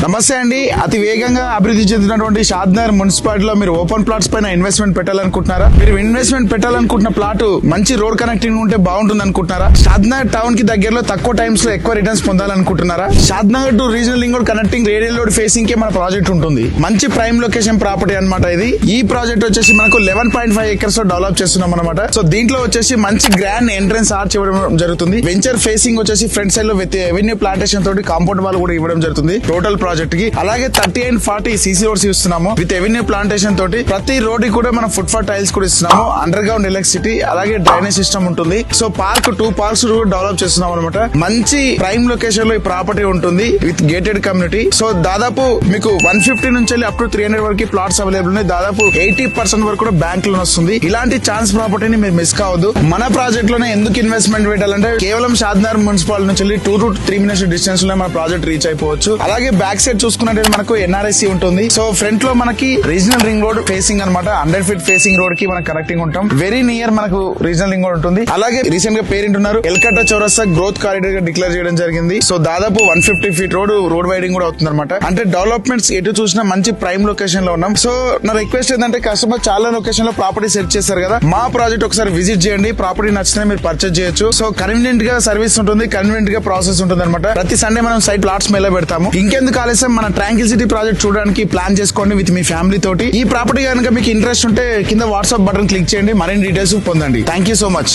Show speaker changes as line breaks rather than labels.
నమస్తే అండి. అతి వేగంగా అభివృద్ధి చెందినటువంటి షాద్నగర్ మున్సిపాలిటీలో మీరు ఓపెన్ ప్లాట్స్ పైన ఇన్వెస్ట్మెంట్ పెట్టాలనుకుంటున్నారా? మీరు ఇన్వెస్ట్మెంట్ పెట్టాలనుకుంటున్న ప్లాట్ మంచి రోడ్ కనెక్టింగ్ ఉంటే బాగుంటుంది అనుకుంటున్నారా? షాద్నగర్ టౌన్ కి దగ్గరలో తక్కువ టైమ్స్ లో ఎక్కువ రిటర్న్స్ పొందాలనుకుంటున్నారా? Shadnagar to regional link road connecting radial road facing కే మన ప్రాజెక్ట్ ఉంటుంది. మంచి ప్రైమ్ లొకేషన్ ప్రాపర్టీ అన్నమాట ఇది. ఈ ప్రాజెక్ట్ వచ్చేసి మనకు 11.5 ఎకర్స్ లో డెవలప్ చేస్తున్నాం అనమాట. సో దీంట్లో వచ్చేసి మంచి గ్రాండ్ ఎంట్రన్స్ ఆర్చ్ ఇవ్వడం జరుగుతుంది. వెంచర్ ఫేసింగ్ వచ్చేసి ఫ్రంట్ సైడ్ లో విత్ ఎవెన్యూ ప్లాంటేషన్ తోటి కాంపౌండ్ వాల్ కూడా ఇవ్వడం జరుగుతుంది టోటల్ ప్రాజెక్ట్ కి. అలాగే 30 and 40 సీసీ రోడ్స్ ఇస్తున్నాము విత్ ఎవెన్యూ ప్లాంటేషన్ తోటి. ప్రతి రోడ్ కి కూడా మనం ఫుట్ ఫార్ టైల్స్ కూడా ఇస్తున్నాము. అండర్ గ్రౌండ్ ఎలక్ట్రిసిటీ అలాగే డ్రైనేజ్ సిస్టమ్ ఉంటుంది. సో పార్క్ 2 పార్క్స్ డెవలప్ చేస్తున్నాం అనమాట. మంచి ప్రైమ్ లొకేషన్ లో ఈ ప్రాపర్టీ ఉంటుంది విత్ గేటెడ్ కమ్యూనిటీ. సో దాదాపు మీకు 150 నుంచి అప్ టు 300 వరకు ప్లాట్స్ అవైలబుల్ ఉన్నాయి. దాదాపు 80% వరకు కూడా బ్యాంక్ లోన్ వస్తుంది. ఇలాంటి ఛాన్స్ ప్రాపర్టీని మీరు మిస్ కావద్దు. మన ప్రాజెక్ట్ లోనే ఎందుకు ఇన్వెస్ట్మెంట్ పెట్టాలంటే కేవలం షాద్నగర్ మున్సిపాలిటీ నుంచి 2 to 3 minutes డిస్టెన్స్ లో మన ప్రాజెక్ట్ రీచ్ అయిపోవచ్చు. అలాగే బ్యాక్ సైడ్ చూసుకున్నట్టు మనకు ఎన్ఆర్ఎస్సి ఉంటుంది. సో ఫ్రంట్ లో మనకి రీజనల్ రింగ్ రోడ్ ఫేసింగ్ అనమాట. 100 feet ఫేసింగ్ రోడ్ కి మనం కనెక్టింగ్ ఉంటాం. వెరీ నియర్ మనకు రీజనల్ రింగ్ రోడ్ ఉంటుంది. అలాగే రీసెంట్ గా పేరింటున్నారు ఎల్కట్ట చౌరస్తా గ్రోత్ కారిడార్ గా డిక్లేర్ చేయడం జరిగింది. సో దాదాపు 150 feet రోడ్ వైడింగ్ కూడా అవుతుంది అనమాట. అంటే డెవలప్మెంట్స్ ఎటు చూసినా మంచి ప్రైమ్ లొకేషన్ లో ఉన్నాం. సో నా రిక్వెస్ట్ ఏంటంటే కస్టమర్ చాలా లొకేషన్ లో ప్రాపర్టీ సెర్చ్ చేస్తారు కదా, మా ప్రాజెక్ట్ ఒకసారి విజిట్ చేయండి. ప్రాపర్టీ నచ్చినా మీరు పర్చేజ్ చేయొచ్చు. సో కన్వీనియంట్ గా సర్వీస్ ఉంటుంది, కన్వీనియంట్ గా ప్రాసెస్ ఉంటుంది అనమాట. ప్రతి సండే మనం సైట్ ప్లాట్స్ మేళ పెడతాము. ఇంకెందుకు ఆలస్యం, మన ట్రాంకిల్ సిటీ ప్రాజెక్ట్ చూడడానికి ప్లాన్ చేసుకోండి విత్ మీ ఫ్యామిలీ తోటి. ఈ ప్రాపర్టీ కనుక మీకు ఇంట్రెస్ట్ ఉంటే కింద వాట్సాప్ బటన్ క్లిక్ చేయండి, మరిన్ని డీటెయిల్స్ పొందండి. Thank you so much.